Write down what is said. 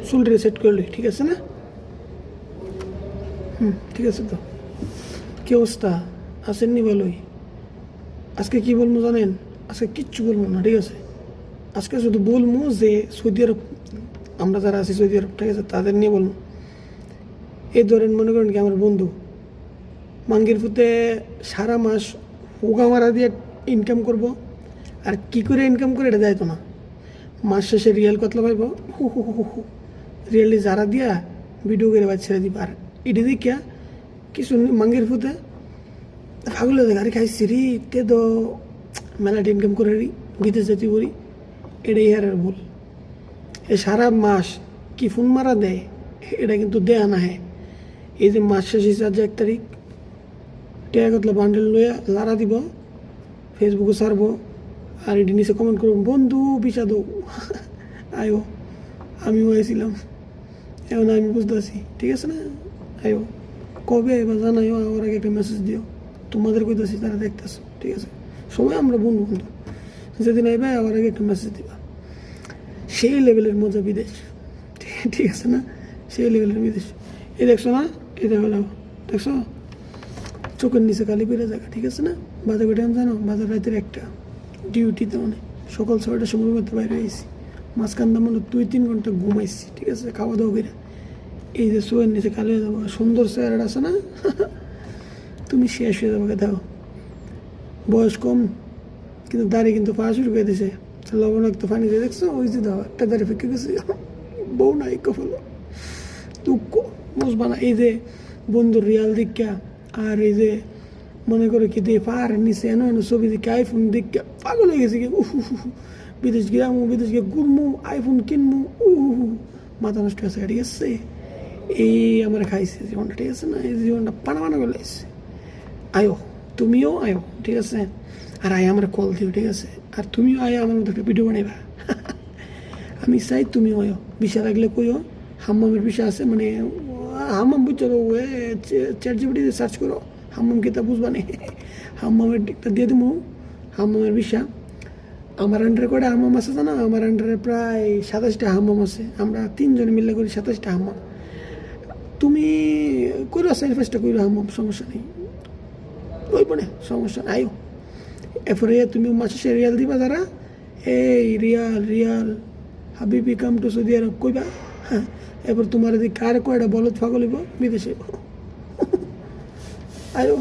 চুলটা সেট করলি, ঠিক আছে না? ঠিক আছে তো। কি অবস্থা? আসেননি ভালোই? আজকে কি বলবো জানেন? আজকে কিচ্ছু বলবো না, ঠিক আছে? আজকে শুধু বলবো যে সৌদি আরব, আমরা যারা আছি সৌদি আরব, ঠিক আছে, তাদের নিয়ে বলবো। এই ধরেন মনে করেন কি আমার বন্ধু মাঙ্গির ফুতে সারা মাস হোগা মারা দিয়ে ইনকাম করব, আর কি করে ইনকাম করে এটা যাইতো না। মাস শেষে রিয়েল কতলা পাইব, হু হু হু হু রিয়েলি যারা দিয়া ভিডিও করে বাদ ছেড়ে দিবা। আর এটা দেখিয়া কিছু মাঙ্গির ফুতে ফাগুলো গাড়ি খাইছি রি তে তো মেলাটি ইনকাম করে রি বিদেশ যেতে করি, এটাই আর ভুল। এ সারা মাস কি ফোন মারা দেয়, এটা কিন্তু দেয়া না। হ্যাঁ, এই যে মাস শেষ হিসাব যে 1 তারিখ টেয়া কতলা বান্ডেল লইয়া লারা দিব, ফেসবুকে ছাড়বো, আর এটি নিচে কমেন্ট করবো বন্ধু বিষাদ আয়ো আমিও আইছিলাম, এখন আমি বুঝতেছি, ঠিক আছে না? আয়ো কবে এবার জানাইও, আমার আগে একটা মেসেজ দিও, তোমাদের কইতেছি তারা দেখতেছো, ঠিক আছে? সবাই আমরা বন্ধু বন্ধু, যেদিন আইবে আমার আগে একটা মেসেজ দিবা। সেই লেভেলের মজা বিদেশ, ঠিক আছে না? সেই লেভেলের বিদেশ। এই দেখছো না, এটা হলো দেখছো চোখের নিচে কালি পেরে জায়গা, ঠিক আছে না? বাজার কটা জানো? বাজার রাতের 1টা, ডিউটিতে মানে সকাল 6টার সময় করতে বাইরে হয়েছি, মাঝখানটা মানে 2-3 ঘন্টা ঘুমাইছি, ঠিক আছে, খাওয়া দাওয়া করে। এই যে চোখের নিচে কালি হয়ে যাবো, সুন্দর চেহারাটা আছে না তুমি শেষ হয়ে যাবো। দেখো বয়স কম কিন্তু দাড়ি কিন্তু পাওয়া শুরু করে দিছে, লবণাক্ত পানি দিয়ে দেখছো, ওই যে দাও একটা দাড়ি ফেঁকে গেছে, বউ নাই কফলো দুঃখ বুঝবা না। এই যে বন্ধুর রিয়াল দীক্ষা, আর এই যে মনে করে কি দিয়ে পাহাড়ের নিচে এনো এনো ছবি দেখে আইফোন দীক্ষা পাগল হয়ে গেছে কি, বিদেশ গিয়ামু, বিদেশ গিয়ে ঘুরমু, আইফোন কিনমু, মাথা নষ্ট হয়েছে, ঠিক আছে? এই আমার খাইছে জীবনটা, ঠিক আছে না? এই জীবনটা পানা পানা করে লাগছে। আয়ো, তুমিও আয়ো, ঠিক আছে? আর আয় আমার কল দিও, ঠিক আছে? আর তুমিও আয় আমার মতো একটা ভিডিও বানাইবা আমি চাই তুমিও আয়ো। বিষয় লাগলে কইও, হাম্মামের বিষয় আছে, মানে হাম্মাম বুঝছো, চ্যাট জিপিটিতে সার্চ করো হাম্মাম কিতা বুঝবা নে হাম্মামের দিকটা দিয়ে দেবো। হাম্মামের বিষয় আমার আন্ডারে কয়টা হাম্মাম আছে জানো? আমার আন্ডারে প্রায় 27টা হাম্মাম আছে, আমরা 3 জনে মিলে করি 27টা হাম্মাম। তুমি করো 4-5টা করো হাম্মাম, সমস্যা নেই, ওই মানে সমস্যা নাই। এরপরে তুমি মাসে সে রিয়াল দিবা, যারা এই রিয়াল রিয়াল হাবিবি কাম টু সৌদি আরব কইবা। হ্যাঁ, এরপর তোমার যদি কার কয়টা বলত ফাগল হইব বিদেশে আয়ো।